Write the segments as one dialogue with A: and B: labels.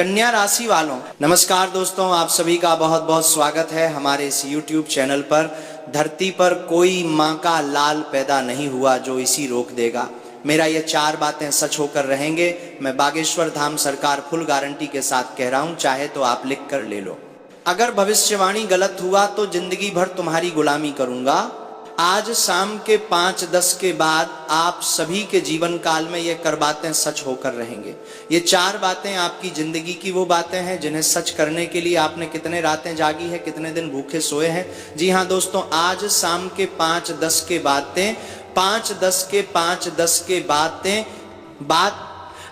A: कन्या राशि वालों, नमस्कार दोस्तों, आप सभी का बहुत बहुत स्वागत है हमारे इस YouTube चैनल पर। धरती पर कोई माँ का लाल पैदा नहीं हुआ जो इसी रोक देगा। मेरा ये 4 बातें सच होकर रहेंगे। मैं बागेश्वर धाम सरकार फुल गारंटी के साथ कह रहा हूँ, चाहे तो आप लिख कर ले लो। अगर भविष्यवाणी गलत हुआ तो जिंदगी भर तुम्हारी गुलामी करूंगा। आज शाम के 5:10 के बाद आप सभी के जीवन काल में ये कर बातें सच होकर रहेंगे। ये 4 बातें आपकी जिंदगी की वो बातें हैं जिन्हें सच करने के लिए आपने कितने रातें जागी है, कितने दिन भूखे सोए हैं। जी हाँ दोस्तों, आज शाम के 5:10 के बातें 5:10 के बाद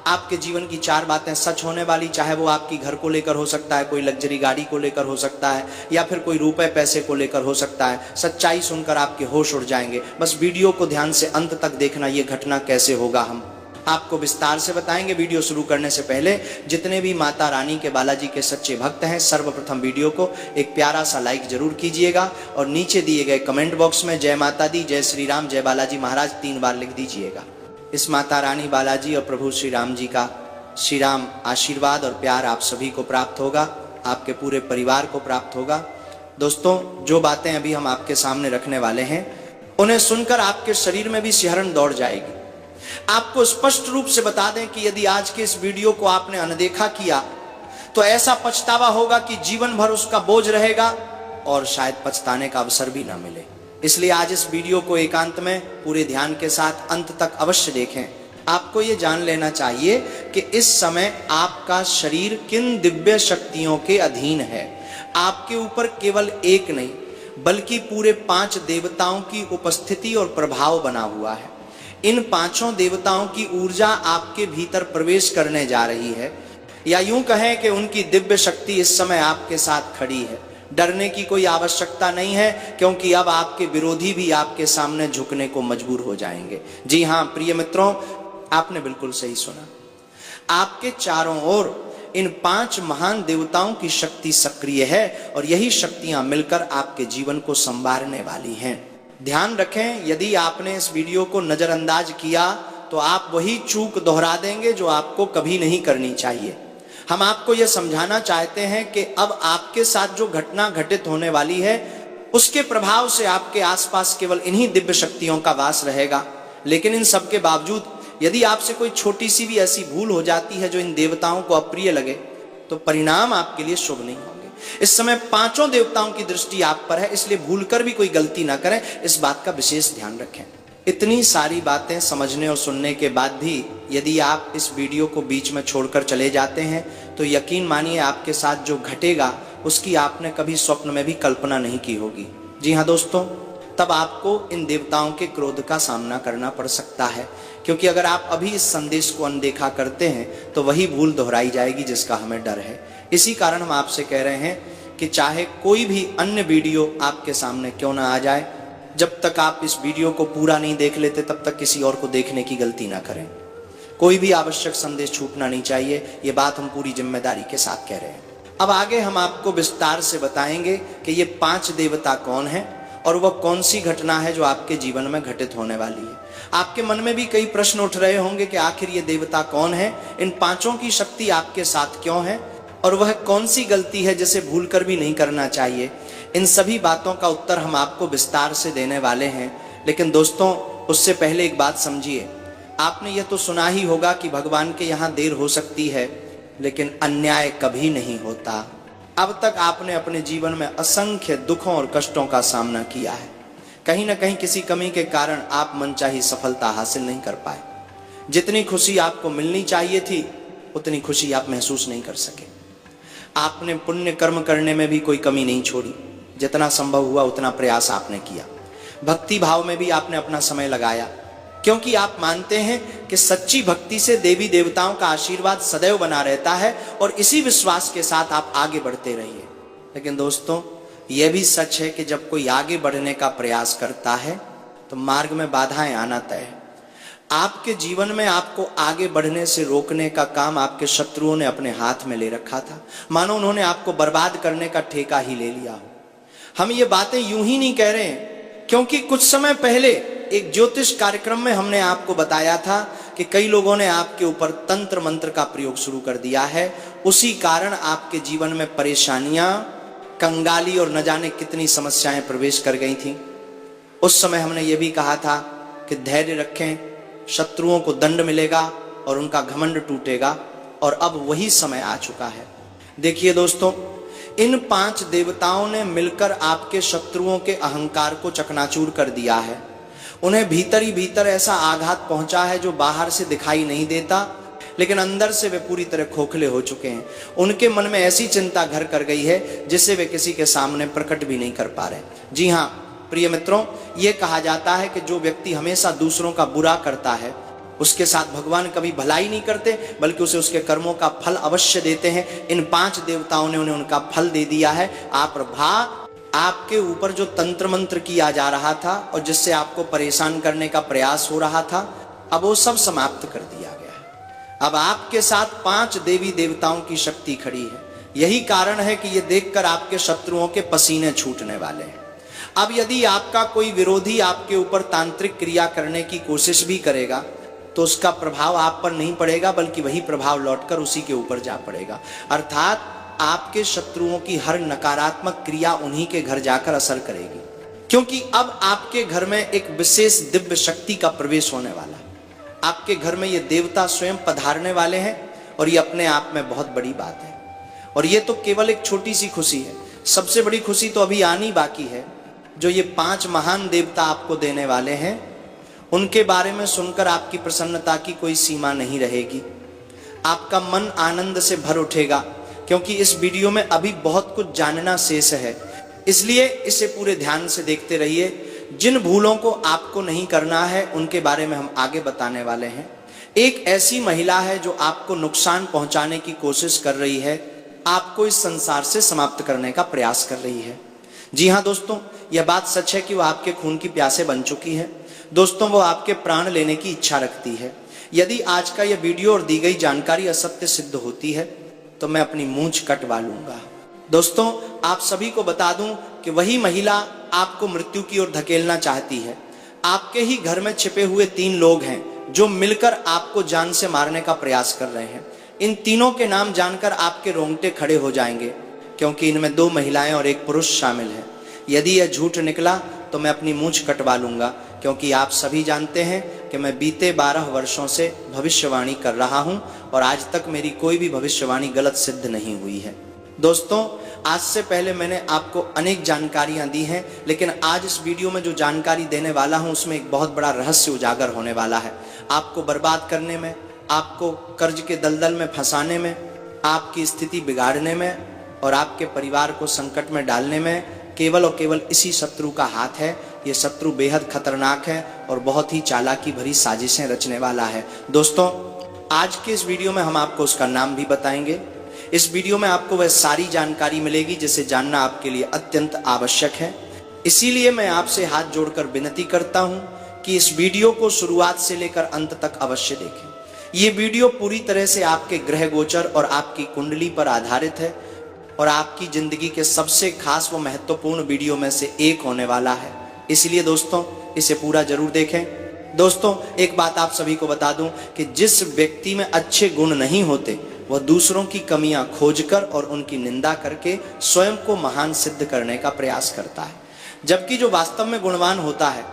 A: आपके जीवन की 4 बातें सच होने वाली। चाहे वो आपकी घर को लेकर हो सकता है, कोई लग्जरी गाड़ी को लेकर हो सकता है, या फिर कोई रुपए पैसे को लेकर हो सकता है। सच्चाई सुनकर आपके होश उड़ जाएंगे। बस वीडियो को ध्यान से अंत तक देखना। ये घटना कैसे होगा हम आपको विस्तार से बताएंगे। वीडियो शुरू करने से पहले जितने भी माता रानी के बालाजी के सच्चे भक्त हैं, सर्वप्रथम वीडियो को एक प्यारा सा लाइक जरूर कीजिएगा और नीचे दिए गए कमेंट बॉक्स में जय माता दी, जय श्री राम, जय बालाजी महाराज 3 बार लिख दीजिएगा। इस माता रानी बालाजी और प्रभु श्री राम जी का श्री राम आशीर्वाद और प्यार आप सभी को प्राप्त होगा, आपके पूरे परिवार को प्राप्त होगा। दोस्तों, जो बातें अभी हम आपके सामने रखने वाले हैं उन्हें सुनकर आपके शरीर में भी सिहरन दौड़ जाएगी। आपको स्पष्ट रूप से बता दें कि यदि आज के इस वीडियो को आपने अनदेखा किया तो ऐसा पछतावा होगा कि जीवन भर उसका बोझ रहेगा और शायद पछताने का अवसर भी ना मिले। इसलिए आज इस वीडियो को एकांत में पूरे ध्यान के साथ अंत तक अवश्य देखें। आपको ये जान लेना चाहिए कि इस समय आपका शरीर किन दिव्य शक्तियों के अधीन है। आपके ऊपर केवल एक नहीं बल्कि पूरे 5 देवताओं की उपस्थिति और प्रभाव बना हुआ है। इन 5 देवताओं की ऊर्जा आपके भीतर प्रवेश करने जा रही है, या यूं कहें कि उनकी दिव्य शक्ति इस समय आपके साथ खड़ी है। डरने की कोई आवश्यकता नहीं है, क्योंकि अब आपके विरोधी भी आपके सामने झुकने को मजबूर हो जाएंगे। जी हाँ प्रिय मित्रों, आपने बिल्कुल सही सुना। आपके चारों ओर इन 5 महान देवताओं की शक्ति सक्रिय है और यही शक्तियां मिलकर आपके जीवन को संवारने वाली हैं। ध्यान रखें, यदि आपने इस वीडियो को नजरअंदाज किया तो आप वही चूक दोहरा देंगे जो आपको कभी नहीं करनी चाहिए। हम आपको यह समझाना चाहते हैं कि अब आपके साथ जो घटना घटित होने वाली है उसके प्रभाव से आपके आसपास केवल इन्हीं दिव्य शक्तियों का वास रहेगा। लेकिन इन सब के बावजूद यदि आपसे कोई छोटी सी भी ऐसी भूल हो जाती है जो इन देवताओं को अप्रिय लगे तो परिणाम आपके लिए शुभ नहीं होंगे। इस समय 5 देवताओं की दृष्टि आप पर है, इसलिए भूलकर भी कोई गलती ना करें, इस बात का विशेष ध्यान रखें। इतनी सारी बातें समझने और सुनने के बाद भी यदि आप इस वीडियो को बीच में छोड़कर चले जाते हैं तो यकीन मानिए आपके साथ जो घटेगा उसकी आपने कभी स्वप्न में भी कल्पना नहीं की होगी। जी हाँ दोस्तों, तब आपको इन देवताओं के क्रोध का सामना करना पड़ सकता है, क्योंकि अगर आप अभी इस संदेश को अनदेखा करते हैं तो वही भूल दोहराई जाएगी जिसका हमें डर है। इसी कारण हम आपसे कह रहे हैं कि चाहे कोई भी अन्य वीडियो आपके सामने क्यों ना आ जाए, जब तक आप इस वीडियो को पूरा नहीं देख लेते तब तक किसी और को देखने की गलती ना करें। कोई भी आवश्यक संदेश छूटना नहीं चाहिए, ये बात हम पूरी जिम्मेदारी के साथ कह रहे हैं। अब आगे हम आपको विस्तार से बताएंगे कि ये 5 देवता कौन हैं और वह कौन सी घटना है जो आपके जीवन में घटित होने वाली है। आपके मन में भी कई प्रश्न उठ रहे होंगे कि आखिर ये देवता कौन है, इन 5 की शक्ति आपके साथ क्यों है और वह कौन सी गलती है जिसे भूलकर भी नहीं करना चाहिए। इन सभी बातों का उत्तर हम आपको विस्तार से देने वाले हैं। लेकिन दोस्तों, उससे पहले एक बात समझिए। आपने यह तो सुना ही होगा कि भगवान के यहाँ देर हो सकती है लेकिन अन्याय कभी नहीं होता। अब तक आपने अपने जीवन में असंख्य दुखों और कष्टों का सामना किया है। कहीं ना कहीं किसी कमी के कारण आप मनचाही सफलता हासिल नहीं कर पाए। जितनी खुशी आपको मिलनी चाहिए थी उतनी खुशी आप महसूस नहीं कर सके। आपने पुण्य कर्म करने में भी कोई कमी नहीं छोड़ी, जितना संभव हुआ उतना प्रयास आपने किया। भक्ति भाव में भी आपने अपना समय लगाया, क्योंकि आप मानते हैं कि सच्ची भक्ति से देवी देवताओं का आशीर्वाद सदैव बना रहता है और इसी विश्वास के साथ आप आगे बढ़ते रहिए। लेकिन दोस्तों, यह भी सच है कि जब कोई आगे बढ़ने का प्रयास करता है तो मार्ग में बाधाएं आना तय है। आपके जीवन में आपको आगे बढ़ने से रोकने का काम आपके शत्रुओं ने अपने हाथ में ले रखा था, मानो उन्होंने आपको बर्बाद करने का ठेका ही ले लिया हो। हम ये बातें यूं ही नहीं कह रहे हैं, क्योंकि कुछ समय पहले एक ज्योतिष कार्यक्रम में हमने आपको बताया था कि कई लोगों ने आपके ऊपर तंत्र मंत्र का प्रयोग शुरू कर दिया है उसी कारण आपके जीवन में परेशानियां, कंगाली और न जाने कितनी समस्याएं प्रवेश कर गई थीं। उस समय हमने ये भी कहा था कि धैर्य रखें, शत्रुओं को दंड मिलेगा और उनका घमंड टूटेगा, और अब वही समय आ चुका है। देखिए दोस्तों, इन 5 देवताओं ने मिलकर आपके शत्रुओं के अहंकार को चकनाचूर कर दिया है। उन्हें भीतर ही भीतर ऐसा आघात पहुंचा है जो बाहर से दिखाई नहीं देता, लेकिन अंदर से वे पूरी तरह खोखले हो चुके हैं। उनके मन में ऐसी चिंता घर कर गई है जिसे वे किसी के सामने प्रकट भी नहीं कर पा रहे। जी हाँ प्रिय मित्रों, ये कहा जाता है कि जो व्यक्ति हमेशा दूसरों का बुरा करता है उसके साथ भगवान कभी भलाई नहीं करते, बल्कि उसे उसके कर्मों का फल अवश्य देते हैं। इन 5 देवताओं ने उन्हें उनका फल दे दिया है। आपके ऊपर जो तंत्र मंत्र किया जा रहा था और जिससे आपको परेशान करने का प्रयास हो रहा था, अब वो सब समाप्त कर दिया गया है। अब आपके साथ 5 देवी देवताओं की शक्ति खड़ी है। यही कारण है कि ये देखकर आपके शत्रुओं के पसीने छूटने वाले हैं। अब यदि आपका कोई विरोधी आपके ऊपर तांत्रिक क्रिया करने की कोशिश भी करेगा तो उसका प्रभाव आप पर नहीं पड़ेगा, बल्कि वही प्रभाव लौटकर उसी के ऊपर जा पड़ेगा। अर्थात आपके शत्रुओं की हर नकारात्मक क्रिया उन्हीं के घर जाकर असर करेगी, क्योंकि अब आपके घर में एक विशेष दिव्य शक्ति का प्रवेश होने वाला है। आपके घर में ये देवता स्वयं पधारने वाले हैं, और ये अपने आप में बहुत बड़ी बात है। और ये तो केवल एक छोटी सी खुशी है। सबसे बड़ी खुशी तो अभी आनी बाकी है, जो ये 5 महान देवता आपको देने वाले हैं। उनके बारे में सुनकर आपकी प्रसन्नता की कोई सीमा नहीं रहेगी। आपका मन आनंद से भर उठेगा, क्योंकि इस वीडियो में अभी बहुत कुछ जानना शेष है, इसलिए इसे पूरे ध्यान से देखते रहिए। जिन भूलों को आपको नहीं करना है उनके बारे में हम आगे बताने वाले हैं। एक ऐसी महिला है जो आपको नुकसान पहुंचाने की कोशिश कर रही है, आपको इस संसार से समाप्त करने का प्रयास कर रही है। जी हाँ दोस्तों, यह बात सच है कि वो आपके खून की प्यासे बन चुकी है। दोस्तों, वो आपके प्राण लेने की इच्छा रखती है। यदि आज का यह वीडियो और दी गई जानकारी असत्य सिद्ध होती है तो मैं अपनी मूंछ कटवा लूंगा। दोस्तों, आप सभी को बता दूं कि वही महिला आपको मृत्यु की ओर धकेलना चाहती है। आपके ही घर में छिपे हुए 3 लोग हैं जो मिलकर आपको जान से मारने का प्रयास कर रहे हैं। इन तीनों के नाम जानकर आपके रोंगटे खड़े हो जाएंगे, क्योंकि इनमें 2 महिलाएं और 1 पुरुष शामिल है। यदि यह झूठ निकला तो मैं अपनी मूंछ कटवा लूंगा, क्योंकि आप सभी जानते हैं कि मैं बीते 12 वर्षों से भविष्यवाणी कर रहा हूं और आज तक मेरी कोई भी भविष्यवाणी गलत सिद्ध नहीं हुई है। दोस्तों, आज से पहले मैंने आपको अनेक जानकारियां दी हैं, लेकिन आज इस वीडियो में जो जानकारी देने वाला हूं उसमें एक बहुत बड़ा रहस्य उजागर होने वाला है। आपको बर्बाद करने में, आपको कर्ज के दलदल में फंसाने में, आपकी स्थिति बिगाड़ने में और आपके परिवार को संकट में डालने में केवल और केवल इसी शत्रु का हाथ है। ये शत्रु बेहद खतरनाक है और बहुत ही चालाकी भरी साजिशें रचने वाला है। दोस्तों, आज के इस वीडियो में हम आपको उसका नाम भी बताएंगे। इस वीडियो में आपको वह सारी जानकारी मिलेगी जिसे जानना आपके लिए अत्यंत आवश्यक है। इसीलिए मैं आपसे हाथ जोड़कर विनती करता हूं कि इस वीडियो को शुरुआत से लेकर अंत तक अवश्य देखें। ये वीडियो पूरी तरह से आपके ग्रह गोचर और आपकी कुंडली पर आधारित है और आपकी जिंदगी के सबसे खास व महत्वपूर्ण वीडियो में से एक होने वाला है। इसलिए दोस्तों, इसे पूरा जरूर देखें। दोस्तों, एक बात आप सभी को बता दूं कि जिस व्यक्ति में अच्छे गुण नहीं होते वह दूसरों की कमियां खोजकर और उनकी निंदा करके स्वयं को महान सिद्ध करने का प्रयास करता है, जबकि जो वास्तव में गुणवान होता है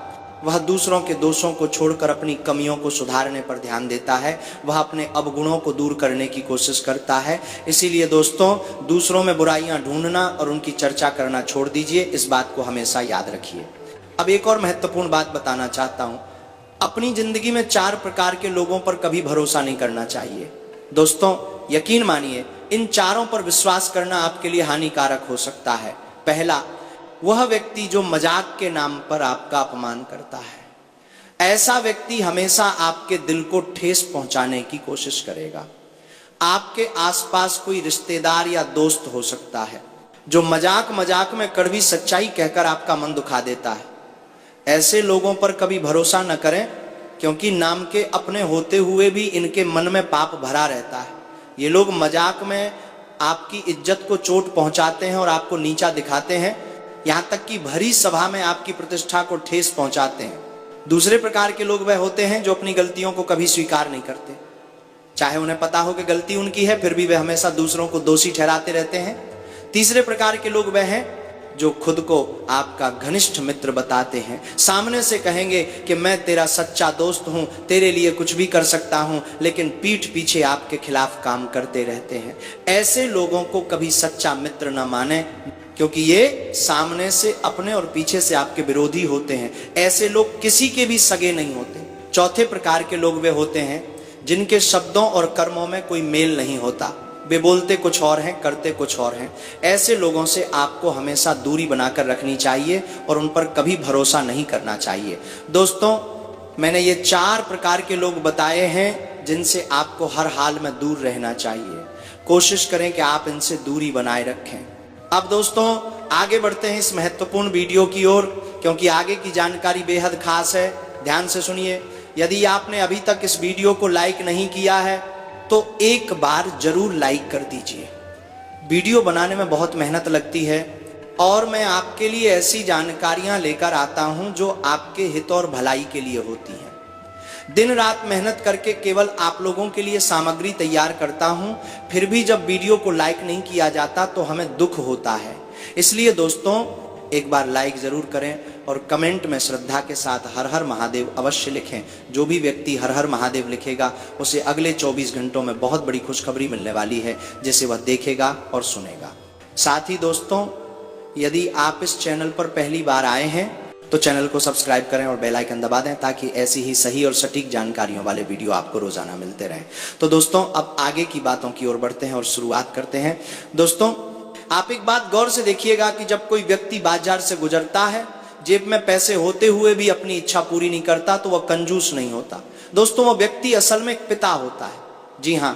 A: वह दूसरों के दोषों को छोड़कर अपनी कमियों को सुधारने पर ध्यान देता है। वह अपने अवगुणों को दूर करने की कोशिश करता है। इसीलिए दोस्तों, दूसरों में बुराइयां ढूंढना और उनकी चर्चा करना छोड़ दीजिए। इस बात को हमेशा याद रखिए। अब एक और महत्वपूर्ण बात बताना चाहता हूं। अपनी जिंदगी में 4 प्रकार के लोगों पर कभी भरोसा नहीं करना चाहिए। दोस्तों, यकीन मानिए, इन 4 पर विश्वास करना आपके लिए हानिकारक हो सकता है। पहला, वह व्यक्ति जो मजाक के नाम पर आपका अपमान करता है। ऐसा व्यक्ति हमेशा आपके दिल को ठेस पहुंचाने की कोशिश करेगा। आपके आसपास कोई रिश्तेदार या दोस्त हो सकता है जो मजाक मजाक में कड़वी सच्चाई कहकर आपका मन दुखा देता है। ऐसे लोगों पर कभी भरोसा न करें, क्योंकि नाम के अपने होते हुए भी इनके मन में पाप भरा रहता है। ये लोग मजाक में आपकी इज्जत को चोट पहुंचाते हैं और आपको नीचा दिखाते हैं, यहाँ तक कि भरी सभा में आपकी प्रतिष्ठा को ठेस पहुंचाते हैं। दूसरे प्रकार के लोग वह होते हैं जो अपनी गलतियों को कभी स्वीकार नहीं करते। चाहे उन्हें पता हो कि गलती उनकी है, फिर भी वे हमेशा दूसरों को दोषी ठहराते रहते हैं। तीसरे प्रकार के लोग वह हैं जो खुद को आपका घनिष्ठ मित्र बताते हैं, सामने से कहेंगे कि मैं तेरा सच्चा दोस्त हूं, तेरे लिए कुछ भी कर सकता हूं, लेकिन पीठ पीछे आपके खिलाफ काम करते रहते हैं। ऐसे लोगों को कभी सच्चा मित्र न माने, क्योंकि ये सामने से अपने और पीछे से आपके विरोधी होते हैं। ऐसे लोग किसी के भी सगे नहीं होते। चौथे प्रकार के लोग वे होते हैं जिनके शब्दों और कर्मों में कोई मेल नहीं होता। वे बोलते कुछ और हैं, करते कुछ और हैं। ऐसे लोगों से आपको हमेशा दूरी बनाकर रखनी चाहिए और उन पर कभी भरोसा नहीं करना चाहिए। दोस्तों, मैंने ये 4 प्रकार के लोग बताए हैं जिनसे आपको हर हाल में दूर रहना चाहिए। कोशिश करें कि आप इनसे दूरी बनाए रखें। अब दोस्तों, आगे बढ़ते हैं इस महत्वपूर्ण वीडियो की ओर, क्योंकि आगे की जानकारी बेहद खास है। ध्यान से सुनिए। यदि आपने अभी तक इस वीडियो को लाइक नहीं किया है तो एक बार जरूर लाइक कर दीजिए। वीडियो बनाने में बहुत मेहनत लगती है और मैं आपके लिए ऐसी जानकारियां लेकर आता हूं जो आपके हित और भलाई के लिए होती हैं। दिन रात मेहनत करके केवल आप लोगों के लिए सामग्री तैयार करता हूं, फिर भी जब वीडियो को लाइक नहीं किया जाता तो हमें दुख होता है। इसलिए दोस्तों, एक बार लाइक जरूर करें और कमेंट में श्रद्धा के साथ हर हर महादेव अवश्य लिखें। जो भी व्यक्ति हर हर महादेव लिखेगा उसे अगले 24 घंटों में बहुत बड़ी खुशखबरी मिलने वाली है, जिसे वह देखेगा और सुनेगा। साथ ही दोस्तों, यदि आप इस चैनल पर पहली बार आए हैं तो चैनल को सब्सक्राइब करें और बेल आइकन दबा दें, ताकि ऐसी ही सही और सटीक जानकारियों वाले वीडियो आपको रोजाना मिलते रहें। तो दोस्तों, अब आगे की बातों की ओर बढ़ते हैं और शुरुआत करते हैं। दोस्तों, आप एक बात गौर से देखिएगा कि जब कोई व्यक्ति बाजार से गुजरता है, जेब में पैसे होते हुए भी अपनी इच्छा पूरी नहीं करता, तो वह कंजूस नहीं होता। दोस्तों, वह व्यक्ति असल में एक पिता होता है। जी हाँ,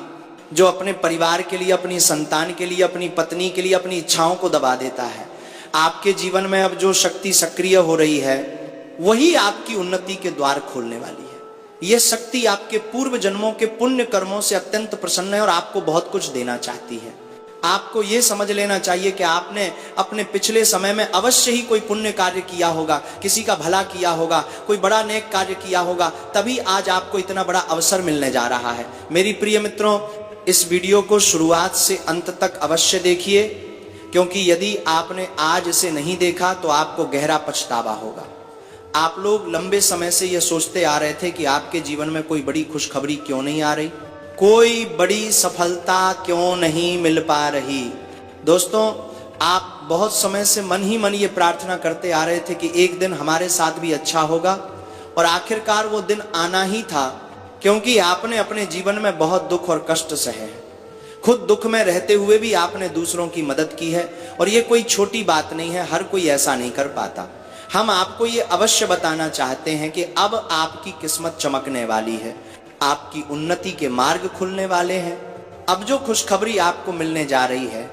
A: जो अपने परिवार के लिए, अपनी संतान के लिए, अपनी पत्नी के लिए अपनी इच्छाओं को दबा देता है। आपके जीवन में अब जो शक्ति सक्रिय हो रही है वही आपकी उन्नति के द्वार खोलने वाली है। यह शक्ति आपके पूर्व जन्मों के पुण्य कर्मों से अत्यंत प्रसन्न है और आपको बहुत कुछ देना चाहती है। आपको यह समझ लेना चाहिए कि आपने अपने पिछले समय में अवश्य ही कोई पुण्य कार्य किया होगा, किसी का भला किया होगा, कोई बड़ा नेक कार्य किया होगा, तभी आज आपको इतना बड़ा अवसर मिलने जा रहा है। मेरी प्रिय मित्रों, इस वीडियो को शुरुआत से अंत तक अवश्य देखिए, क्योंकि यदि आपने आज इसे नहीं देखा तो आपको गहरा पछतावा होगा। आप लोग लंबे समय से यह सोचते आ रहे थे कि आपके जीवन में कोई बड़ी खुशखबरी क्यों नहीं आ रही, कोई बड़ी सफलता क्यों नहीं मिल पा रही। दोस्तों, आप बहुत समय से मन ही मन ये प्रार्थना करते आ रहे थे कि एक दिन हमारे साथ भी अच्छा होगा, और आखिरकार वो दिन आना ही था, क्योंकि आपने अपने जीवन में बहुत दुख और कष्ट सहे हैं। खुद दुख में रहते हुए भी आपने दूसरों की मदद की है, और ये कोई छोटी बात नहीं है, हर कोई ऐसा नहीं कर पाता। हम आपको ये अवश्य बताना चाहते हैं कि अब आपकी किस्मत चमकने वाली है, आपकी उन्नति के मार्ग खुलने वाले हैं। अब जो खुशखबरी आपको मिलने जा रही है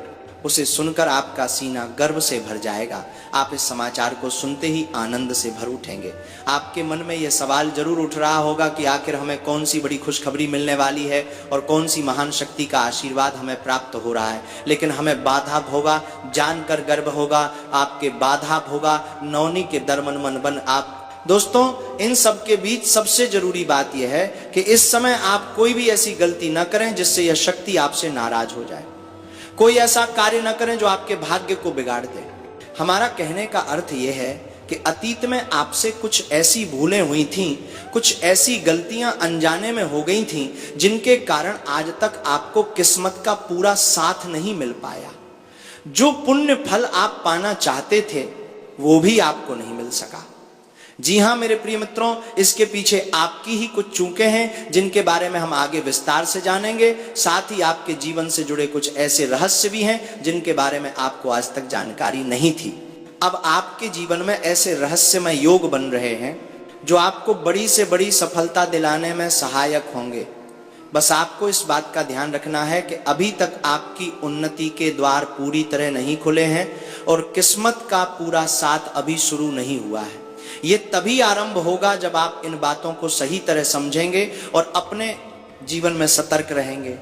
A: उसे सुनकर आपका सीना गर्व से भर जाएगा। आप इस समाचार को सुनते ही आनंद से भर उठेंगे। आपके मन में यह सवाल जरूर उठ रहा होगा कि आखिर हमें कौन सी बड़ी खुशखबरी मिलने वाली है और कौन सी महान शक्ति का आशीर्वाद हमें प्राप्त हो रहा है। लेकिन हमें बाधा होगा, जानकर गर्व होगा, आपके बाधा होगा, नौनी के दरमन मन बन आप। दोस्तों, इन सब के बीच सबसे जरूरी बात यह है कि इस समय आप कोई भी ऐसी गलती न करें जिससे यह शक्ति आपसे नाराज हो जाए। कोई ऐसा कार्य न करें जो आपके भाग्य को बिगाड़ दे। हमारा कहने का अर्थ यह है कि अतीत में आपसे कुछ ऐसी भूलें हुई थीं, कुछ ऐसी गलतियां अनजाने में हो गई थीं, जिनके कारण आज तक आपको किस्मत का पूरा साथ नहीं मिल पाया। जो पुण्य फल आप पाना चाहते थे वो भी आपको नहीं मिल सका। जी हाँ मेरे प्रिय मित्रों, इसके पीछे आपकी ही कुछ चूकें हैं जिनके बारे में हम आगे विस्तार से जानेंगे। साथ ही आपके जीवन से जुड़े कुछ ऐसे रहस्य भी हैं जिनके बारे में आपको आज तक जानकारी नहीं थी। अब आपके जीवन में ऐसे रहस्यमय योग बन रहे हैं जो आपको बड़ी से बड़ी सफलता दिलाने में सहायक होंगे। बस आपको इस बात का ध्यान रखना है कि अभी तक आपकी उन्नति के द्वार पूरी तरह नहीं खुले हैं और किस्मत का पूरा साथ अभी शुरू नहीं हुआ है। ये तभी आरंभ होगा जब आप इन बातों को सही तरह समझेंगे और अपने जीवन में सतर्क रहेंगे।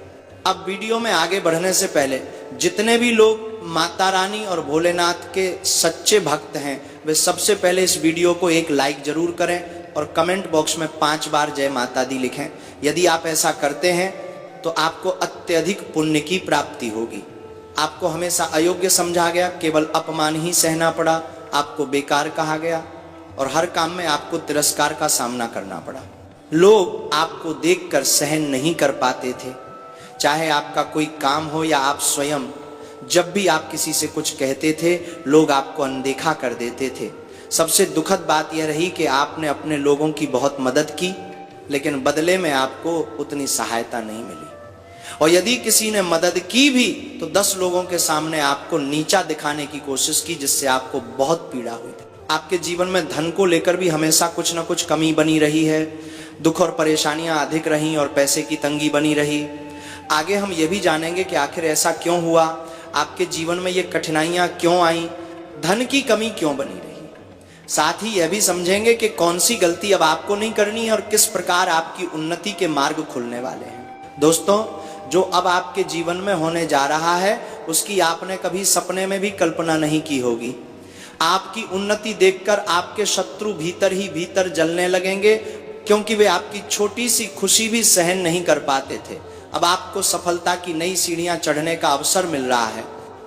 A: अब वीडियो में आगे बढ़ने से पहले जितने भी लोग माता रानी और भोलेनाथ के सच्चे भक्त हैं वे सबसे पहले इस वीडियो को एक लाइक जरूर करें और कमेंट बॉक्स में 5 बार जय माता दी लिखें। यदि आप ऐसा करते हैं तो आपको अत्यधिक पुण्य की प्राप्ति होगी। आपको हमेशा अयोग्य समझा गया, केवल अपमान ही सहना पड़ा, आपको बेकार कहा गया और हर काम में आपको तिरस्कार का सामना करना पड़ा। लोग आपको देखकर सहन नहीं कर पाते थे, चाहे आपका कोई काम हो या आप स्वयं। जब भी आप किसी से कुछ कहते थे, लोग आपको अनदेखा कर देते थे। सबसे दुखद बात यह रही कि आपने अपने लोगों की बहुत मदद की, लेकिन बदले में आपको उतनी सहायता नहीं मिली। और यदि किसी ने मदद की भी तो 10 लोगों के सामने आपको नीचा दिखाने की कोशिश की, जिससे आपको बहुत पीड़ा हुई थी। आपके जीवन में धन को लेकर भी हमेशा कुछ ना कुछ कमी बनी रही है, दुख और परेशानियां अधिक रही और पैसे की तंगी बनी रही। आगे हम ये भी जानेंगे कि आखिर ऐसा क्यों हुआ, आपके जीवन में ये कठिनाइयां क्यों आई, धन की कमी क्यों बनी रही। साथ ही यह भी समझेंगे कि कौन सी गलती अब आपको नहीं करनी है और किस प्रकार आपकी उन्नति के मार्ग खुलने वाले हैं। दोस्तों, जो अब आपके जीवन में होने जा रहा है, उसकी आपने कभी सपने में भी कल्पना नहीं की होगी। आपकी उन्नति देखकर आपके शत्रु भीतर ही भीतर जलने लगेंगे, क्योंकि वे आपकी छोटी सी खुशी भी सहन नहीं कर पाते थे। अब आपको सफलता की नई सीढ़ियां चढ़ने का अवसर मिल रहा है।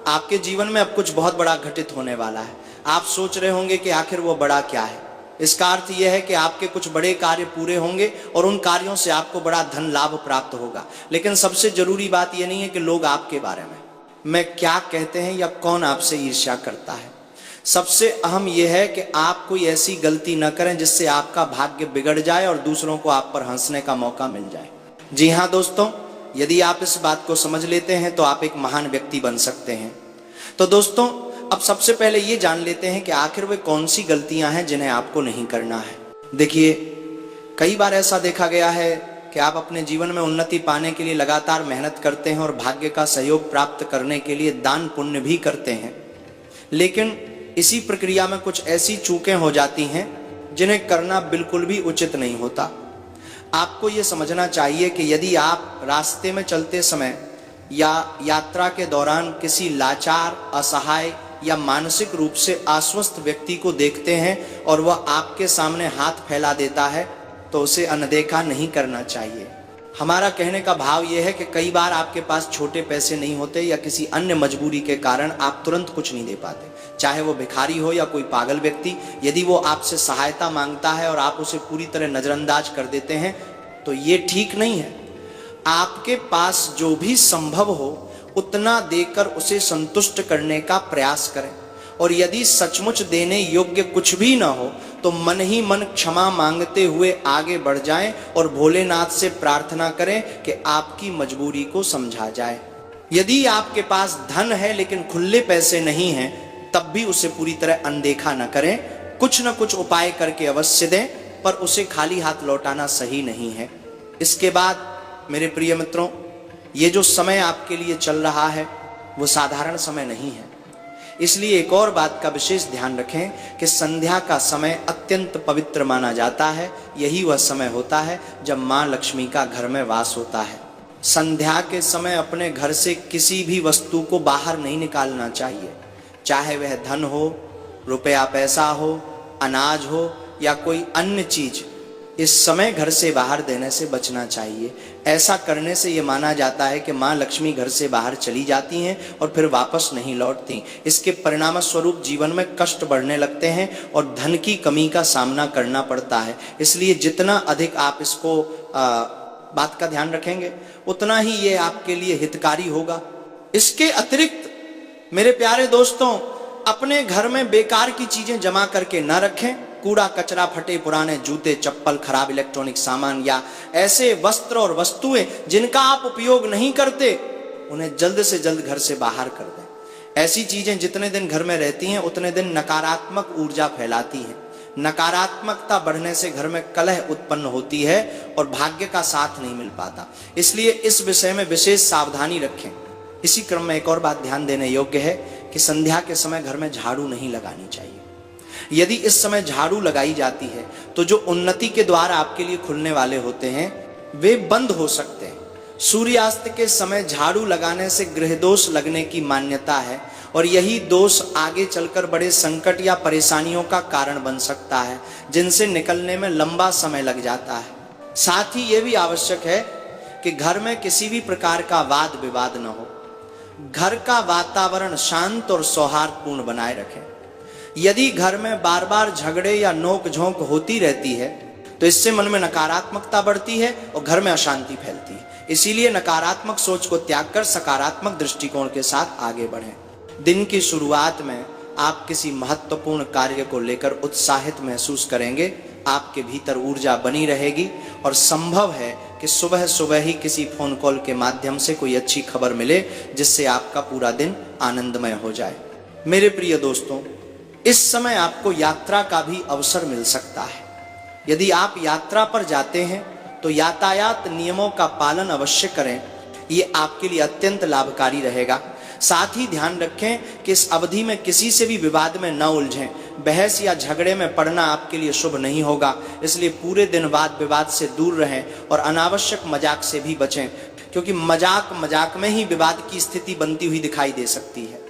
A: आपके जीवन में अब कुछ बहुत बड़ा घटित होने वाला है। आप सोच रहे होंगे कि आखिर वो बड़ा क्या है। इसका अर्थ यह है कि आपके कुछ बड़े कार्य पूरे होंगे और उन कार्यों से आपको बड़ा धन लाभ प्राप्त होगा। लेकिन सबसे जरूरी बात यह नहीं है कि लोग आपके बारे में क्या कहते हैं या कौन आपसे ईर्ष्या करता है। सबसे अहम यह है कि आप कोई ऐसी गलती न करें जिससे आपका भाग्य बिगड़ जाए और दूसरों को आप पर हंसने का मौका मिल जाए। जी हाँ दोस्तों, यदि आप इस बात को समझ लेते हैं तो आप एक महान व्यक्ति बन सकते हैं। तो दोस्तों, अब सबसे पहले ये जान लेते हैं कि आखिर वे कौन सी गलतियां हैं जिन्हें आपको नहीं करना है। देखिए, कई बार ऐसा देखा गया है कि आप अपने जीवन में उन्नति पाने के लिए लगातार मेहनत करते हैं और भाग्य का सहयोग प्राप्त करने के लिए दान पुण्य भी करते हैं, लेकिन इसी प्रक्रिया में कुछ ऐसी चूकें हो जाती हैं जिन्हें करना बिल्कुल भी उचित नहीं होता। आपको ये समझना चाहिए कि यदि आप रास्ते में चलते समय या यात्रा के दौरान किसी लाचार, असहाय या मानसिक रूप से आश्वस्त व्यक्ति को देखते हैं और वह आपके सामने हाथ फैला देता है, तो उसे अनदेखा नहीं करना चाहिए। हमारा कहने का भाव यह है कि कई बार आपके पास छोटे पैसे नहीं होते या किसी अन्य मजबूरी के कारण आप तुरंत कुछ नहीं दे पाते, चाहे वो भिखारी हो या कोई पागल व्यक्ति। यदि वो आपसे सहायता मांगता है और आप उसे पूरी तरह नजरअंदाज कर देते हैं तो ये ठीक नहीं है। आपके पास जो भी संभव हो उतना देकर उसे संतुष्ट करने का प्रयास करें, और यदि सचमुच देने योग्य कुछ भी ना हो तो मन ही मन क्षमा मांगते हुए आगे बढ़ जाएं और भोलेनाथ से प्रार्थना करें कि आपकी मजबूरी को समझा जाए। यदि आपके पास धन है लेकिन खुले पैसे नहीं हैं, तब भी उसे पूरी तरह अनदेखा न करें। कुछ न कुछ उपाय करके अवश्य दें, पर उसे खाली हाथ लौटाना सही नहीं है। इसके बाद मेरे प्रिय मित्रों, ये जो समय आपके लिए चल रहा है वो साधारण समय नहीं है। इसलिए एक और बात का विशेष ध्यान रखें कि संध्या का समय अत्यंत पवित्र माना जाता है। यही वह समय होता है जब माँ लक्ष्मी का घर में वास होता है। संध्या के समय अपने घर से किसी भी वस्तु को बाहर नहीं निकालना चाहिए, चाहे वह धन हो, रुपया पैसा हो, अनाज हो या कोई अन्य चीज। इस समय घर से बाहर देने से बचना चाहिए। ऐसा करने से यह माना जाता है कि माँ लक्ष्मी घर से बाहर चली जाती हैं और फिर वापस नहीं लौटती। इसके परिणाम स्वरूप जीवन में कष्ट बढ़ने लगते हैं और धन की कमी का सामना करना पड़ता है। इसलिए जितना अधिक आप इसको बात का ध्यान रखेंगे उतना ही ये आपके लिए हितकारी होगा। इसके अतिरिक्त मेरे प्यारे दोस्तों, अपने घर में बेकार की चीजें जमा करके न रखें। कूड़ा कचरा, फटे पुराने जूते चप्पल, खराब इलेक्ट्रॉनिक सामान या ऐसे वस्त्र और वस्तुएं जिनका आप उपयोग नहीं करते, उन्हें जल्द से जल्द घर से बाहर कर दें। ऐसी चीजें जितने दिन घर में रहती हैं उतने दिन नकारात्मक ऊर्जा फैलाती हैं। नकारात्मकता बढ़ने से घर में कलह उत्पन्न होती है और भाग्य का साथ नहीं मिल पाता। इसलिए इस विषय में विशेष सावधानी रखें। इसी क्रम में एक और बात ध्यान देने योग्य है कि संध्या के समय घर में झाड़ू नहीं लगानी चाहिए। यदि इस समय झाड़ू लगाई जाती है तो जो उन्नति के द्वार आपके लिए खुलने वाले होते हैं वे बंद हो सकते हैं। सूर्यास्त के समय झाड़ू लगाने से गृह दोष लगने की मान्यता है और यही दोष आगे चलकर बड़े संकट या परेशानियों का कारण बन सकता है, जिनसे निकलने में लंबा समय लग जाता है। साथ ही यह भी आवश्यक है कि घर में किसी भी प्रकार का वाद विवाद न हो, घर का वातावरण शांत और सौहार्दपूर्ण बनाए रखें। यदि घर में बार बार झगड़े या नोक झोंक होती रहती है तो इससे मन में नकारात्मकता बढ़ती है और घर में अशांति फैलती है। इसीलिए नकारात्मक सोच को त्याग कर सकारात्मक दृष्टिकोण के साथ आगे बढ़ें। दिन की शुरुआत में आप किसी महत्वपूर्ण कार्य को लेकर उत्साहित महसूस करेंगे, आपके भीतर ऊर्जा बनी रहेगी और संभव है कि सुबह सुबह ही किसी फोन कॉल के माध्यम से कोई अच्छी खबर मिले जिससे आपका पूरा दिन आनंदमय हो जाए। मेरे प्रिय दोस्तों, इस समय आपको यात्रा का भी अवसर मिल सकता है। यदि आप यात्रा पर जाते हैं तो यातायात नियमों का पालन अवश्य करें, ये आपके लिए अत्यंत लाभकारी रहेगा। साथ ही ध्यान रखें कि इस अवधि में किसी से भी विवाद में न उलझें। बहस या झगड़े में पड़ना आपके लिए शुभ नहीं होगा, इसलिए पूरे दिन वाद विवाद से दूर रहें और अनावश्यक मजाक से भी बचें, क्योंकि मजाक में ही विवाद की स्थिति बनती हुई दिखाई दे सकती है।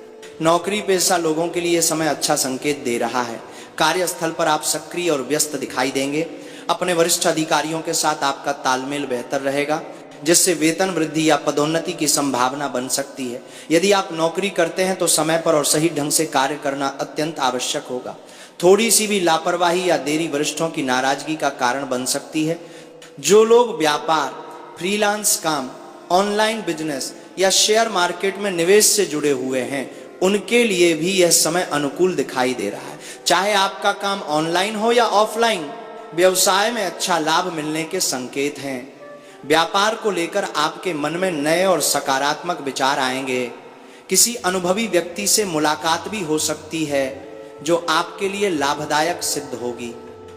A: नौकरी पेशा लोगों के लिए यह समय अच्छा संकेत दे रहा है। कार्यस्थल पर आप सक्रिय और व्यस्त दिखाई देंगे। अपने वरिष्ठ अधिकारियों के साथ आपका तालमेल बेहतर रहेगा, जिससे वेतन वृद्धि या पदोन्नति की संभावना बन सकती है। यदि आप नौकरी करते हैं तो समय पर और सही ढंग से कार्य करना अत्यंत आवश्यक होगा। थोड़ी सी भी लापरवाही या देरी वरिष्ठों की नाराजगी का कारण बन सकती है। जो लोग व्यापार, फ्रीलांस काम, ऑनलाइन बिजनेस या शेयर मार्केट में निवेश से जुड़े हुए हैं, उनके लिए भी यह समय अनुकूल दिखाई दे रहा है। चाहे आपका काम ऑनलाइन हो या ऑफलाइन, व्यवसाय में अच्छा लाभ मिलने के संकेत हैं। व्यापार को लेकर आपके मन में नए और सकारात्मक विचार आएंगे। किसी अनुभवी व्यक्ति से मुलाकात भी हो सकती है जो आपके लिए लाभदायक सिद्ध होगी।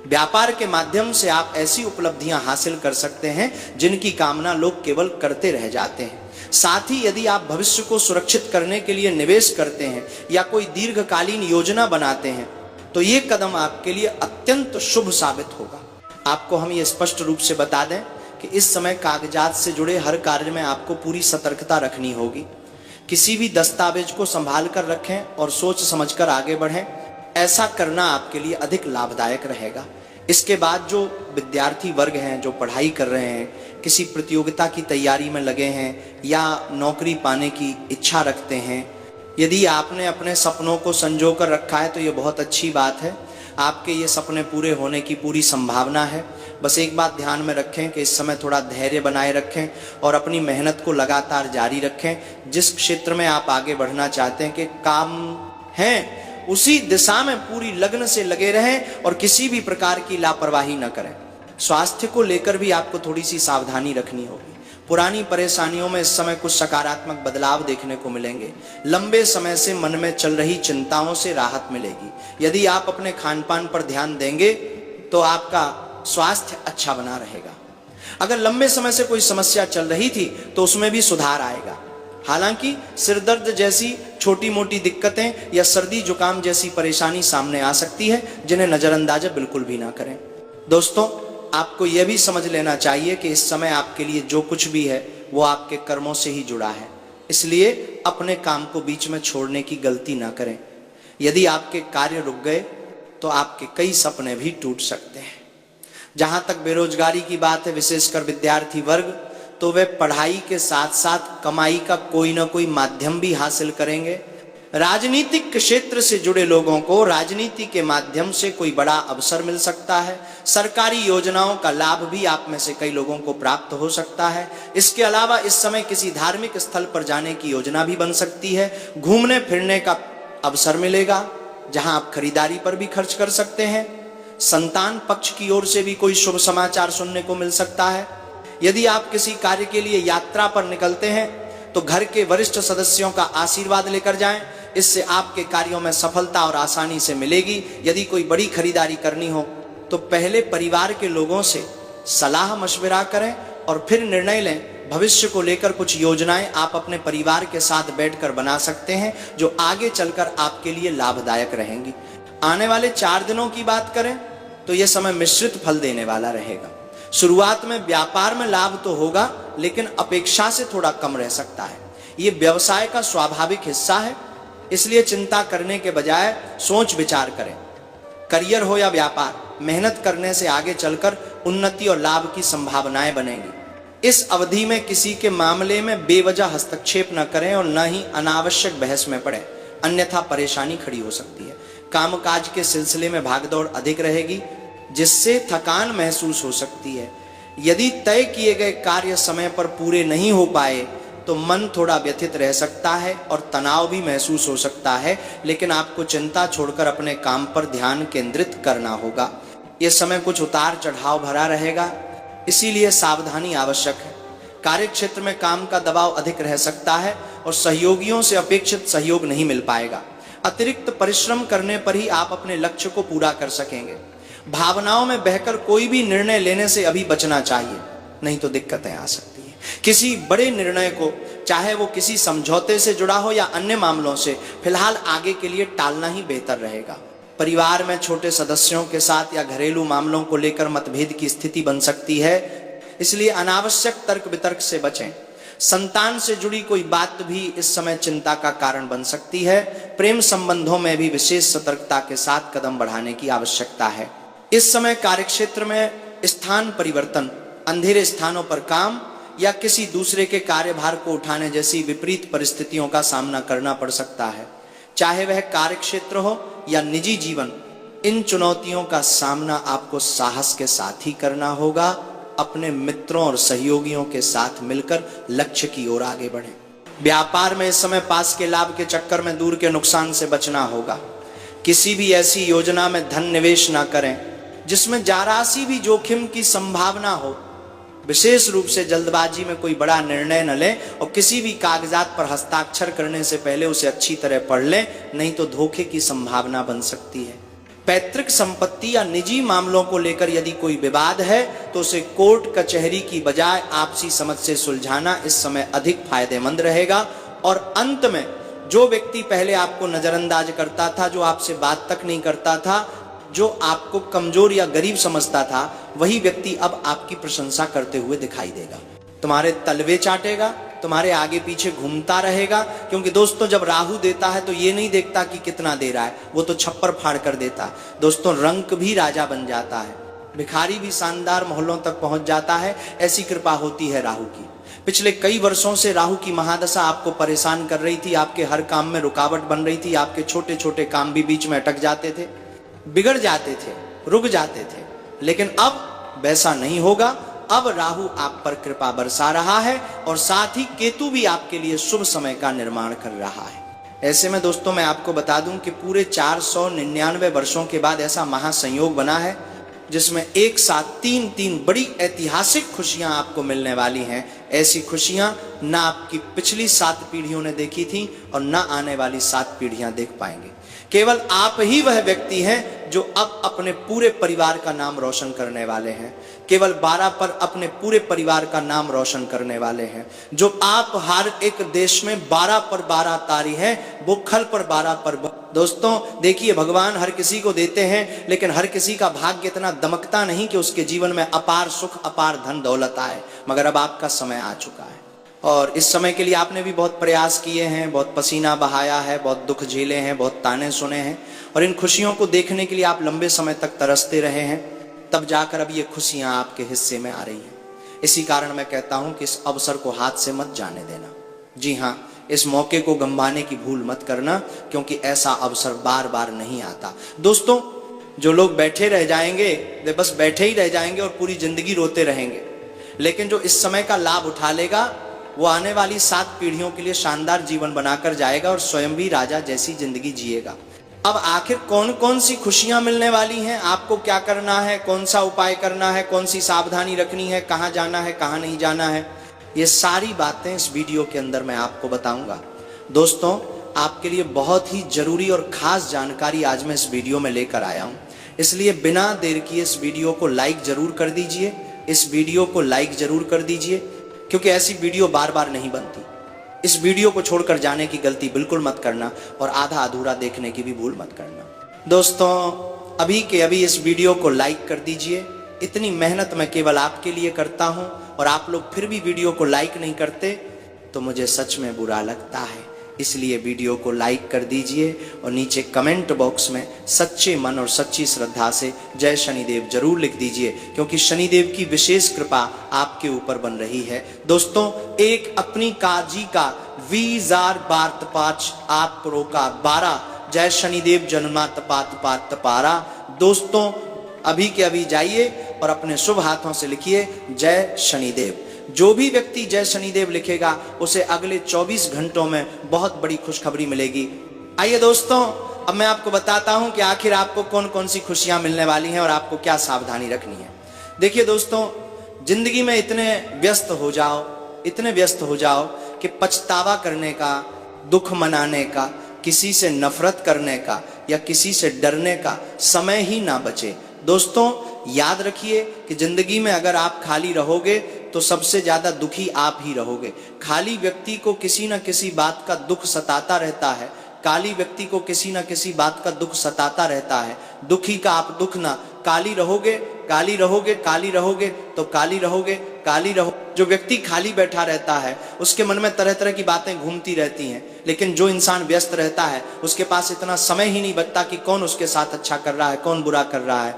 A: व्यापार के माध्यम से आप ऐसी उपलब्धियां हासिल कर सकते हैं जिनकी कामना लोग केवल करते रह जाते हैं। साथ ही यदि आप भविष्य को सुरक्षित करने के लिए निवेश करते हैं या कोई दीर्घकालीन योजना बनाते हैं तो ये कदम आपके लिए अत्यंत शुभ साबित होगा। आपको हम ये स्पष्ट रूप से बता दें कि इस समय कागजात से जुड़े हर कार्य में आपको पूरी सतर्कता रखनी होगी। किसी भी दस्तावेज को संभाल कर रखें और सोच समझकर आगे बढ़ें। ऐसा करना आपके लिए अधिक लाभदायक रहेगा। इसके बाद जो विद्यार्थी वर्ग हैं, जो पढ़ाई कर रहे हैं, किसी प्रतियोगिता की तैयारी में लगे हैं या नौकरी पाने की इच्छा रखते हैं, यदि आपने अपने सपनों को संजो कर रखा है तो ये बहुत अच्छी बात है। आपके ये सपने पूरे होने की पूरी संभावना है। बस एक बात ध्यान में रखें कि इस समय थोड़ा धैर्य बनाए रखें और अपनी मेहनत को लगातार जारी रखें। जिस क्षेत्र में आप आगे बढ़ना चाहते हैं कि काम हैं, उसी दिशा में पूरी लगन से लगे रहें और किसी भी प्रकार की लापरवाही न करें। स्वास्थ्य को लेकर भी आपको थोड़ी सी सावधानी रखनी होगी। पुरानी परेशानियों में इस समय कुछ सकारात्मक बदलाव देखने को मिलेंगे। लंबे समय से मन में चल रही चिंताओं से राहत मिलेगी। यदि आप अपने खान पान पर ध्यान देंगे तो आपका स्वास्थ्य अच्छा बना रहेगा। अगर लंबे समय से कोई समस्या चल रही थी तो उसमें भी सुधार आएगा। हालांकि सिर दर्द जैसी छोटी मोटी दिक्कतें या सर्दी जुकाम जैसी परेशानी सामने आ सकती है, जिन्हें नजरअंदाज बिल्कुल भी ना करें। दोस्तों, आपको यह भी समझ लेना चाहिए कि इस समय आपके लिए जो कुछ भी है वो आपके कर्मों से ही जुड़ा है, इसलिए अपने काम को बीच में छोड़ने की गलती ना करें। यदि आपके कार्य रुक गए तो आपके कई सपने भी टूट सकते हैं। जहां तक बेरोजगारी की बात है, विशेषकर विद्यार्थी वर्ग, तो वे पढ़ाई के साथ साथ कमाई का कोई ना कोई माध्यम भी हासिल करेंगे। राजनीतिक क्षेत्र से जुड़े लोगों को राजनीति के माध्यम से कोई बड़ा अवसर मिल सकता है। सरकारी योजनाओं का लाभ भी आप में से कई लोगों को प्राप्त हो सकता है। इसके अलावा इस समय किसी धार्मिक स्थल पर जाने की योजना भी बन सकती है। घूमने फिरने का अवसर मिलेगा जहां आप खरीदारी पर भी खर्च कर सकते हैं। संतान पक्ष की ओर से भी कोई शुभ समाचार सुनने को मिल सकता है। यदि आप किसी कार्य के लिए यात्रा पर निकलते हैं तो घर के वरिष्ठ सदस्यों का आशीर्वाद लेकर जाएं। इससे आपके कार्यों में सफलता और आसानी से मिलेगी। यदि कोई बड़ी खरीदारी करनी हो तो पहले परिवार के लोगों से सलाह मशविरा करें और फिर निर्णय लें। भविष्य को लेकर कुछ योजनाएं आप अपने परिवार के साथ बैठकर बना सकते हैं जो आगे चलकर आपके लिए लाभदायक रहेंगी। आने वाले 4 दिनों की बात करें तो यह समय मिश्रित फल देने वाला रहेगा। शुरुआत में व्यापार में लाभ तो होगा, लेकिन अपेक्षा से थोड़ा कम रह सकता है। यह व्यवसाय का स्वाभाविक हिस्सा है, इसलिए चिंता करने के बजाय सोच विचार करें। करियर हो या व्यापार, मेहनत करने से आगे चलकर उन्नति और लाभ की संभावनाएं बनेंगी। इस अवधि में किसी के मामले में बेवजह हस्तक्षेप न करें और न ही अनावश्यक बहस में पड़ें, अन्यथा परेशानी खड़ी हो सकती है। कामकाज के सिलसिले में भागदौड़ अधिक रहेगी, जिससे थकान महसूस हो सकती है। यदि तय किए गए कार्य समय पर पूरे नहीं हो पाए तो मन थोड़ा व्यथित रह सकता है और तनाव भी महसूस हो सकता है, लेकिन आपको चिंता छोड़कर अपने काम पर ध्यान केंद्रित करना होगा। यह समय कुछ उतार चढ़ाव भरा रहेगा, इसीलिए सावधानी आवश्यक है। कार्य क्षेत्र में काम का दबाव अधिक रह सकता है और सहयोगियों से अपेक्षित सहयोग नहीं मिल पाएगा। अतिरिक्त परिश्रम करने पर ही आप अपने लक्ष्य को पूरा कर सकेंगे। भावनाओं में बहकर कोई भी निर्णय लेने से अभी बचना चाहिए, नहीं तो दिक्कतें आ सकती हैं। किसी बड़े निर्णय को, चाहे वो किसी समझौते से जुड़ा हो या अन्य मामलों से, फिलहाल आगे के लिए टालना ही बेहतर रहेगा। परिवार में छोटे सदस्यों के साथ या घरेलू मामलों को लेकर मतभेद की स्थिति बन सकती है, इसलिए अनावश्यक तर्क वितर्क से बचें। संतान से जुड़ी कोई बात भी इस समय चिंता का कारण बन सकती है। प्रेम संबंधों में भी विशेष सतर्कता के साथ कदम बढ़ाने की आवश्यकता है। इस समय कार्यक्षेत्र में स्थान परिवर्तन, अंधेरे स्थानों पर काम या किसी दूसरे के कार्यभार को उठाने जैसी विपरीत परिस्थितियों का सामना करना पड़ सकता है। चाहे वह कार्यक्षेत्र हो या निजी जीवन, इन चुनौतियों का सामना आपको साहस के साथ ही करना होगा। अपने मित्रों और सहयोगियों के साथ मिलकर लक्ष्य की ओर आगे बढ़ें। व्यापार में इस समय पास के लाभ के चक्कर में दूर के नुकसान से बचना होगा। किसी भी ऐसी योजना में धन निवेश ना करें जिसमें जरा सी भी जोखिम की संभावना हो। विशेष रूप से जल्दबाजी में कोई बड़ा निर्णय न लें और किसी भी कागजात पर हस्ताक्षर करने से पहले उसे अच्छी तरह पढ़ लें, नहीं तो धोखे की संभावना बन सकती है। पैतृक संपत्ति या निजी मामलों को लेकर यदि कोई विवाद है तो उसे कोर्ट कचहरी की बजाय आपसी समझ से सुलझाना इस समय अधिक फायदेमंद रहेगा। और अंत में, जो व्यक्ति पहले आपको नजरअंदाज करता था, जो आपसे बात तक नहीं करता था, जो आपको कमजोर या गरीब समझता था, वही व्यक्ति अब आपकी प्रशंसा करते हुए दिखाई देगा। तुम्हारे तलवे चाटेगा, तुम्हारे आगे पीछे घूमता रहेगा। क्योंकि दोस्तों, जब राहु देता है तो ये नहीं देखता कि कितना दे रहा है, वो तो छप्पर फाड़ कर देता है। दोस्तों, रंक भी राजा बन जाता है, भिखारी भी शानदार महलों तक पहुंच जाता है। ऐसी कृपा होती है राहु की। पिछले कई वर्षों से राहु की महादशा आपको परेशान कर रही थी, आपके हर काम में रुकावट बन रही थी, आपके छोटे छोटे काम भी बीच में अटक जाते थे, बिगड़ जाते थे, रुक जाते थे। लेकिन अब वैसा नहीं होगा। अब राहु आप पर कृपा बरसा रहा है और साथ ही केतु भी आपके लिए शुभ समय का निर्माण कर रहा है। ऐसे में दोस्तों, मैं आपको बता दूं कि पूरे 499 वर्षों के बाद ऐसा महासंयोग बना है जिसमें एक साथ तीन बड़ी ऐतिहासिक खुशियां आपको मिलने वाली हैं। ऐसी खुशियां ना आपकी पिछली 7 पीढ़ियों ने देखी थी और ना आने वाली 7 पीढ़ियां देख पाएंगे। केवल आप ही वह व्यक्ति हैं जो अब अपने पूरे परिवार का नाम रोशन करने वाले हैं। केवल 12 पर अपने पूरे परिवार का नाम रोशन करने वाले हैं। जो आप हर एक देश में 12 पर 12 तारी है, वो खल पर 12 पर। दोस्तों देखिए, भगवान हर किसी को देते हैं, लेकिन हर किसी का भाग्य इतना दमकता नहीं कि उसके जीवन में अपार सुख, अपार धन दौलत आए। मगर अब आपका समय आ चुका है और इस समय के लिए आपने भी बहुत प्रयास किए हैं, बहुत पसीना बहाया है, बहुत दुख झेले हैं, बहुत ताने सुने हैं और इन खुशियों को देखने के लिए आप लंबे समय तक तरसते रहे हैं। तब जाकर अब ये खुशियां आपके हिस्से में आ रही हैं। इसी कारण मैं कहता हूं कि इस अवसर को हाथ से मत जाने देना। जी हाँ, इस मौके को गंवाने की भूल मत करना, क्योंकि ऐसा अवसर बार बार नहीं आता। दोस्तों, जो लोग बैठे रह जाएंगे वे बस बैठे ही रह जाएंगे और पूरी जिंदगी रोते रहेंगे। लेकिन जो इस समय का लाभ उठा लेगा वो आने वाली 7 पीढ़ियों के लिए शानदार जीवन बनाकर जाएगा और स्वयं भी राजा जैसी जिंदगी जिएगा। अब आखिर कौन कौन सी खुशियां मिलने वाली हैं, आपको क्या करना है, कौन सा उपाय करना है, कौन सी सावधानी रखनी है, कहाँ जाना है, कहाँ नहीं जाना है, ये सारी बातें इस वीडियो के अंदर मैं आपको बताऊंगा। दोस्तों, आपके लिए बहुत ही जरूरी और खास जानकारी आज मैं इस वीडियो में लेकर आया हूं, इसलिए बिना देर किए इस वीडियो को लाइक जरूर कर दीजिए। इस वीडियो को लाइक जरूर कर दीजिए, क्योंकि ऐसी वीडियो बार बार नहीं बनती। इस वीडियो को छोड़कर जाने की गलती बिल्कुल मत करना और आधा अधूरा देखने की भी भूल मत करना। दोस्तों, अभी के अभी इस वीडियो को लाइक कर दीजिए। इतनी मेहनत मैं केवल आपके लिए करता हूं और आप लोग फिर भी वीडियो को लाइक नहीं करते तो मुझे सच में बुरा लगता है। इसलिए वीडियो को लाइक कर दीजिए और नीचे कमेंट बॉक्स में सच्चे मन और सच्ची श्रद्धा से जय शनिदेव जरूर लिख दीजिए, क्योंकि शनिदेव की विशेष कृपा आपके ऊपर बन रही है। दोस्तों, एक अपनी काजी का 20,000 बार तपाच आप प्रो का 12 जय शनिदेव जन्मा तपात पात तपारा। दोस्तों, अभी के अभी जाइए और अपने शुभ हाथों से लिखिए जय शनिदेव। जो भी व्यक्ति जय शनिदेव लिखेगा उसे अगले 24 घंटों में बहुत बड़ी खुशखबरी मिलेगी। आइए दोस्तों, अब मैं आपको बताता हूं कि आखिर आपको कौन कौन सी खुशियां मिलने वाली हैं और आपको क्या सावधानी रखनी है। देखिए दोस्तों, जिंदगी में इतने व्यस्त हो जाओ कि पछतावा करने का, दुख मनाने का, किसी से नफरत करने का या किसी से डरने का समय ही ना बचे। दोस्तों, याद रखिए कि जिंदगी में अगर आप खाली रहोगे तो सबसे ज्यादा दुखी आप ही रहोगे। खाली व्यक्ति को किसी न किसी बात का दुख सताता रहता है। काली व्यक्ति को किसी न किसी बात का दुख सताता रहता है। दुखी का आप दुख ना, काली रहोगे तो काली रहो। जो व्यक्ति खाली बैठा रहता है उसके मन में तरह तरह की बातें घूमती रहती हैं, लेकिन जो इंसान व्यस्त रहता है उसके पास इतना समय ही नहीं बचता कि कौन उसके साथ अच्छा कर रहा है, कौन बुरा कर रहा है,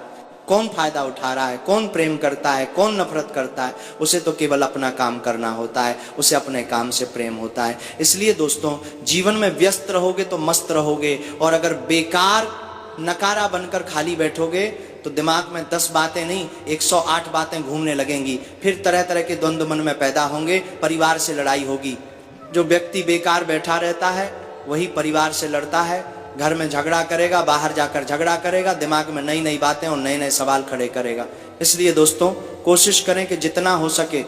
A: कौन फायदा उठा रहा है, कौन प्रेम करता है, कौन नफरत करता है। उसे तो केवल अपना काम करना होता है, उसे अपने काम से प्रेम होता है। इसलिए दोस्तों, जीवन में व्यस्त रहोगे तो मस्त रहोगे, और अगर बेकार नकारा बनकर खाली बैठोगे तो दिमाग में 10 बातें नहीं 108 बातें घूमने लगेंगी। फिर तरह तरह के द्वंद्व मन में पैदा होंगे, परिवार से लड़ाई होगी। जो व्यक्ति बेकार बैठा रहता है वही परिवार से लड़ता है, घर में झगड़ा करेगा, बाहर जाकर झगड़ा करेगा, दिमाग में नई नई बातें और नए नए सवाल खड़े करेगा। इसलिए दोस्तों, कोशिश करें कि जितना हो सके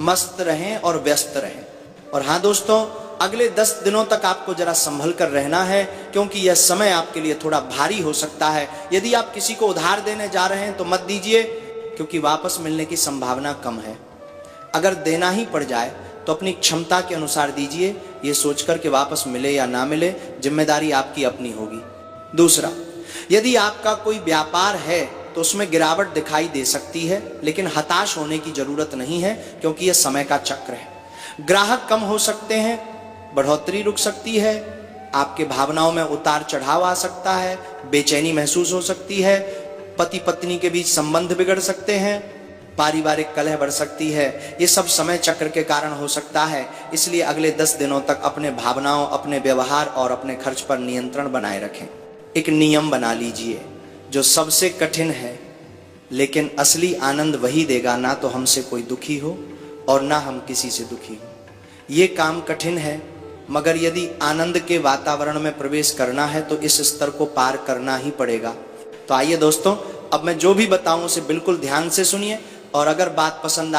A: मस्त रहें और व्यस्त रहें। और हाँ दोस्तों, अगले 10 दिनों तक आपको जरा संभल कर रहना है, क्योंकि यह समय आपके लिए थोड़ा भारी हो सकता है। यदि आप किसी को उधार देने जा रहे हैं तो मत दीजिए, क्योंकि वापस मिलने की संभावना कम है। अगर देना ही पड़ जाए तो अपनी क्षमता के अनुसार दीजिए, ये सोचकर कि वापस मिले या ना मिले जिम्मेदारी आपकी अपनी होगी। दूसरा, यदि आपका कोई व्यापार है तो उसमें गिरावट दिखाई दे सकती है, लेकिन हताश होने की जरूरत नहीं है, क्योंकि यह समय का चक्र है। ग्राहक कम हो सकते हैं, बढ़ोतरी रुक सकती है, आपके भावनाओं में उतार चढ़ाव आ सकता है, बेचैनी महसूस हो सकती है, पति पत्नी के बीच संबंध बिगड़ सकते हैं, पारिवारिक कलह बढ़ सकती है। ये सब समय चक्र के कारण हो सकता है। इसलिए अगले 10 दिनों तक अपने भावनाओं, अपने व्यवहार और अपने खर्च पर नियंत्रण बनाए रखें। एक नियम बना लीजिए, जो सबसे कठिन है लेकिन असली आनंद वही देगा, ना तो हमसे कोई दुखी हो और ना हम किसी से दुखी हो। ये काम कठिन है, मगर यदि आनंद के वातावरण में प्रवेश करना है तो इस स्तर को पार करना ही पड़ेगा। तो आइए दोस्तों, अब मैं जो भी बताऊं उसे बिल्कुल ध्यान से सुनिए, और अगर बात पसंद